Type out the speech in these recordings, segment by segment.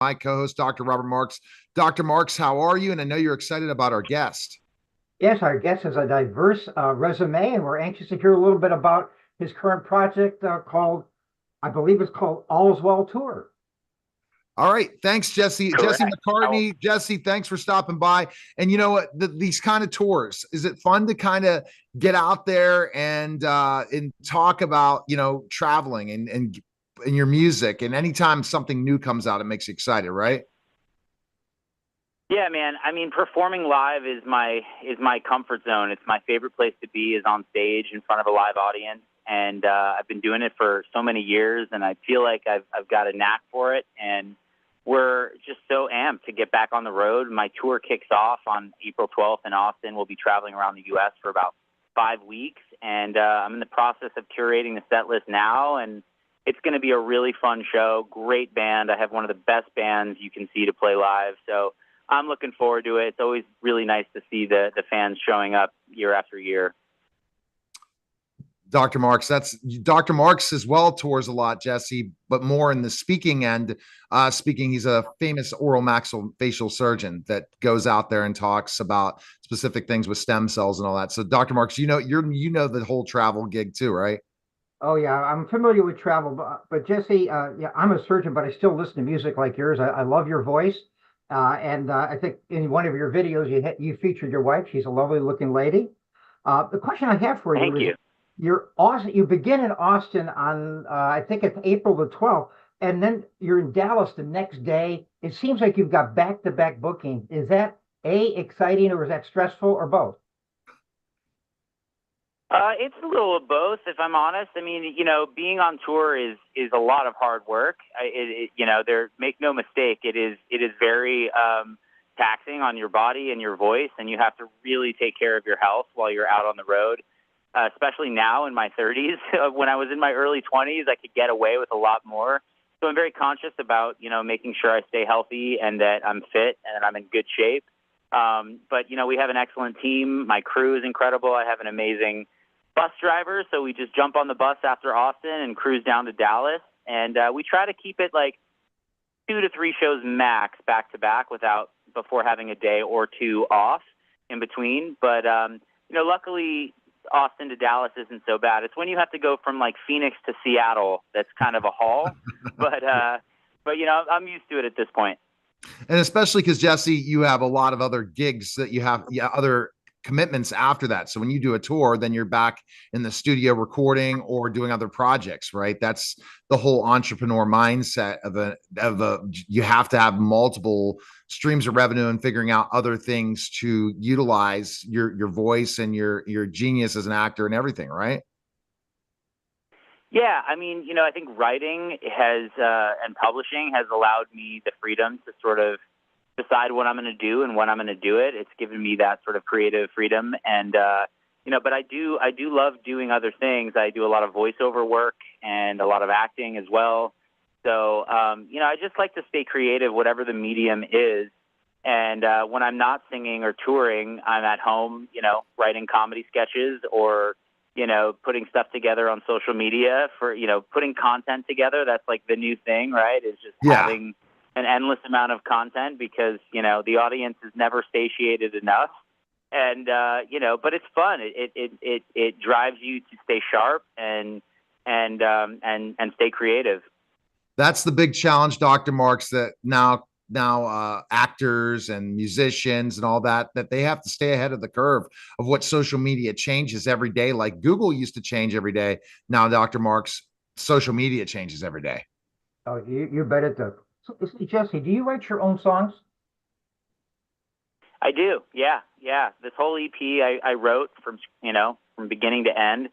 my co-host, Dr. Robert Marks. Dr. Marks, how are you? And I know you're excited about our guest. Yes, our guest has a diverse resume, and we're anxious to hear a little bit about his current project called, I believe it's called All's Well Tour. All right. Thanks, Jesse. Correct. Jesse McCartney. Jesse, thanks for stopping by. And you know what? These kind of tours, is it fun to kind of get out there and talk about, traveling and your music? And anytime something new comes out, it makes you excited, right? Yeah, man. I mean, performing live is my comfort zone. It's my favorite place to be is on stage in front of a live audience. And I've been doing it for so many years, and I feel like I've got a knack for it. And we're just so amped to get back on the road. My tour kicks off on April 12th in Austin. We'll be traveling around the U.S. for about 5 weeks, and I'm in the process of curating the set list now, and it's going to be a really fun show. Great band. I have one of the best bands you can see to play live, so I'm looking forward to it. It's always really nice to see the fans showing up year after year. Dr. Marks, that's Dr. Marks as well tours a lot, Jesse, but more in the speaking end. Speaking, he's a famous oral maxillofacial surgeon that goes out there and talks about specific things with stem cells and all that. So, Dr. Marks, you know the whole travel gig too, right? Oh yeah, I'm familiar with travel, but Jesse, yeah, I'm a surgeon, but I still listen to music like yours. I love your voice, and I think in one of your videos you featured your wife. She's a lovely looking lady. The question I have for you Thank is, you. you're Austin. You begin in Austin on I think it's April the 12th, and then you're in Dallas the next day. It seems like you've got back-to-back bookings. Is that exciting, or is that stressful, or both? It's a little of both, if I'm honest. I mean, being on tour is a lot of hard work. Make no mistake, it is very taxing on your body and your voice, and you have to really take care of your health while you're out on the road. Especially now in my 30s. When I was in my early 20s, I could get away with a lot more. So I'm very conscious about making sure I stay healthy and that I'm fit and that I'm in good shape. But we have an excellent team. My crew is incredible. I have an amazing bus driver, so we just jump on the bus after Austin and cruise down to Dallas. And we try to keep it like 2 to 3 shows max back to back before having a day or two off in between. But luckily Austin to Dallas isn't so bad. It's when you have to go from like Phoenix to Seattle that's kind of a haul. but I'm used to it at this point. And especially because Jesse, you have a lot of other gigs that you have, other commitments after that. So when you do a tour, then you're back in the studio recording or doing other projects, right? That's the whole entrepreneur mindset of you have to have multiple streams of revenue and figuring out other things to utilize your voice and your genius as an actor and everything, right? Yeah, I mean, I think writing and publishing has allowed me the freedom to sort of decide what I'm going to do and when I'm going to do it. It's given me that sort of creative freedom, and but I do love doing other things. I do a lot of voiceover work and a lot of acting as well. So I just like to stay creative, whatever the medium is. And when I'm not singing or touring, I'm at home, writing comedy sketches or putting stuff together on social media for, putting content together. That's like the new thing, right? Is just having an endless amount of content because, the audience is never satiated enough. And, but it's fun. It drives you to stay sharp and stay creative. That's the big challenge, Dr. Marks, that now actors and musicians and all that they have to stay ahead of the curve of what social media changes every day. Like Google used to change every day. Now, Dr. Marks, social media changes every day. Oh, you bet it does. So, Jesse, do you write your own songs? I do. Yeah. This whole EP I wrote from beginning to end.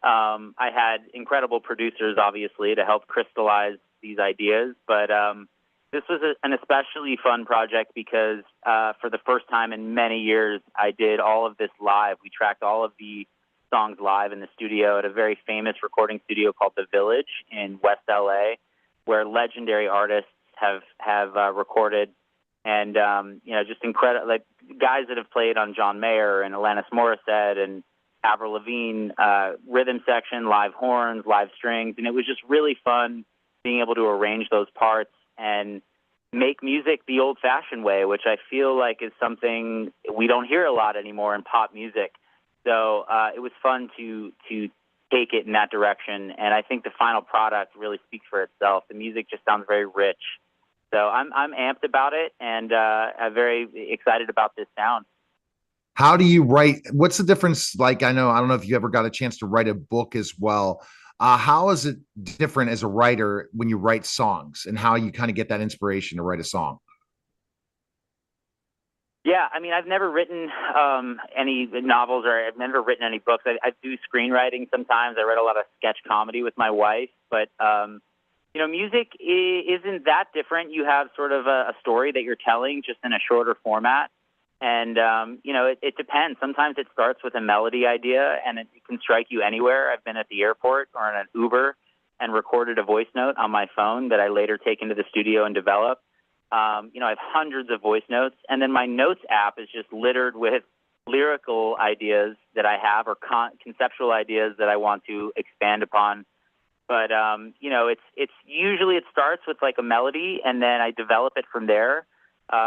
I had incredible producers, obviously, to help crystallize these ideas, but this was an especially fun project because for the first time in many years, I did all of this live. We tracked all of the songs live in the studio at a very famous recording studio called The Village in West LA, where legendary artists have recorded, and just incredible, like guys that have played on John Mayer and Alanis Morissette and Avril Lavigne, rhythm section, live horns, live strings, and it was just really fun being able to arrange those parts and make music the old-fashioned way, which I feel like is something we don't hear a lot anymore in pop music. So it was fun to take it in that direction, and I think the final product really speaks for itself. The music just sounds very rich. So I'm amped about it, and I'm very excited about this sound. How do you write? What's the difference? Like, I don't know if you ever got a chance to write a book as well. How is it different as a writer when you write songs, and how you kind of get that inspiration to write a song? Yeah, I mean, I've never written any novels, or I've never written any books. I do screenwriting sometimes. I write a lot of sketch comedy with my wife, but music isn't that different. You have sort of a story that you're telling, just in a shorter format. And, it depends. Sometimes it starts with a melody idea, and it can strike you anywhere. I've been at the airport or in an Uber and recorded a voice note on my phone that I later take into the studio and develop. I have hundreds of voice notes, and then my notes app is just littered with lyrical ideas that I have, or conceptual ideas that I want to expand upon. But, it's usually it starts with like a melody, and then I develop it from there.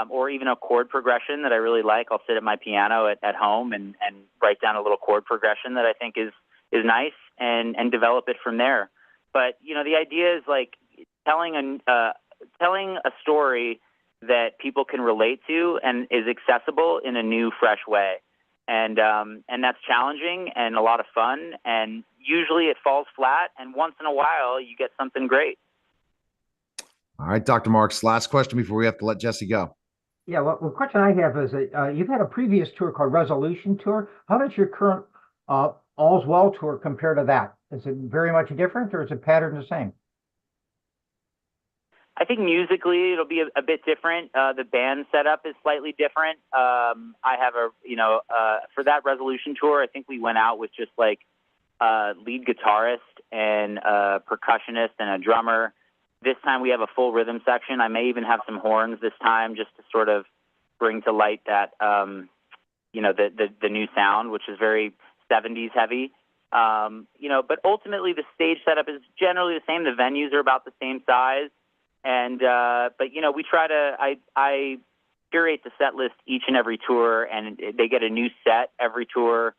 Or even a chord progression that I really like. I'll sit at my piano at home and write down a little chord progression that I think is nice, and develop it from there. But, the idea is like telling a story that people can relate to and is accessible in a new, fresh way. And that's challenging and a lot of fun. And usually it falls flat, and once in a while you get something great. All right, Dr. Marks, last question before we have to let Jesse go. Yeah, well, the question I have is that you've had a previous tour called Resolution Tour. How does your current All's Well tour compare to that? Is it very much different, or is it patterned the same? I think musically it'll be a bit different. The band setup is slightly different. I have for that Resolution Tour, I think we went out with just like a lead guitarist and a percussionist and a drummer. This time we have a full rhythm section. I may even have some horns this time, just to sort of bring to light that, the new sound, which is very 70s heavy. But ultimately the stage setup is generally the same. The venues are about the same size. And, we try to, I curate the set list each and every tour, and they get a new set every tour.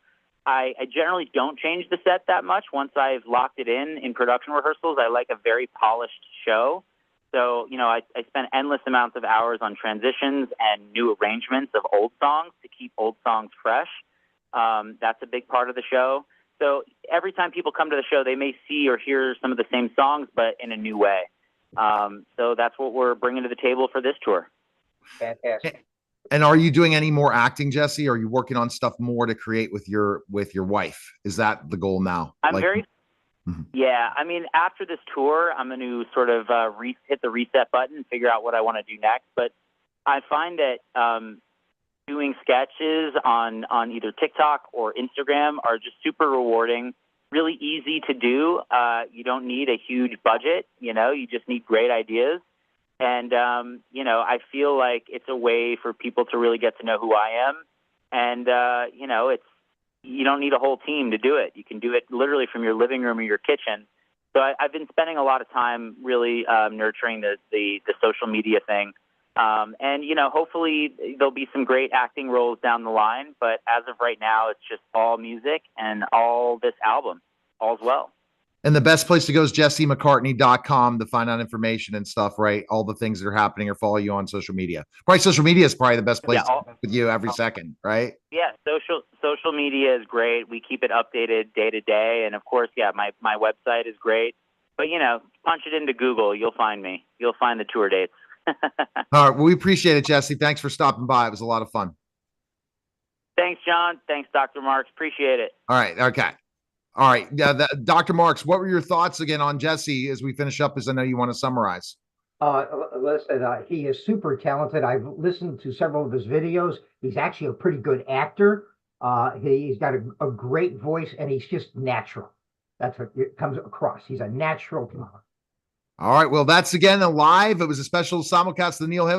I generally don't change the set that much once I've locked it in production rehearsals. I like a very polished show. So, I spend endless amounts of hours on transitions and new arrangements of old songs to keep old songs fresh. That's a big part of the show. So every time people come to the show, they may see or hear some of the same songs, but in a new way. So that's what we're bringing to the table for this tour. Fantastic. And are you doing any more acting, Jesse? Are you working on stuff more to create with your wife? Is that the goal now? Yeah. I mean, after this tour, I'm going to sort of hit the reset button and figure out what I want to do next. But I find that doing sketches on either TikTok or Instagram are just super rewarding, really easy to do. You don't need a huge budget. You just need great ideas. And, I feel like it's a way for people to really get to know who I am. And, you don't need a whole team to do it. You can do it literally from your living room or your kitchen. So I've been spending a lot of time really nurturing the social media thing. And, hopefully there'll be some great acting roles down the line. But as of right now, it's just all music and all this album, All's Well. And the best place to go is jessymccartney.com to find out information and stuff, right? All the things that are happening, or follow you on social media. Probably social media is probably the best place to connect with you every second, right? Yeah, social media is great. We keep it updated day to day. And of course, my website is great. But, punch it into Google. You'll find me. You'll find the tour dates. All right. Well, we appreciate it, Jesse. Thanks for stopping by. It was a lot of fun. Thanks, John. Thanks, Dr. Marks. Appreciate it. All right. Okay. All right. Yeah. Dr. Marks, what were your thoughts again on Jesse as we finish up, as I know you want to summarize? Listen, he is super talented. I've listened to several of his videos. He's actually a pretty good actor. He's got a great voice, and he's just natural. That's what it comes across. He's a natural talent. All right. Well, that's again live. It was a special simulcast of the Neil Haley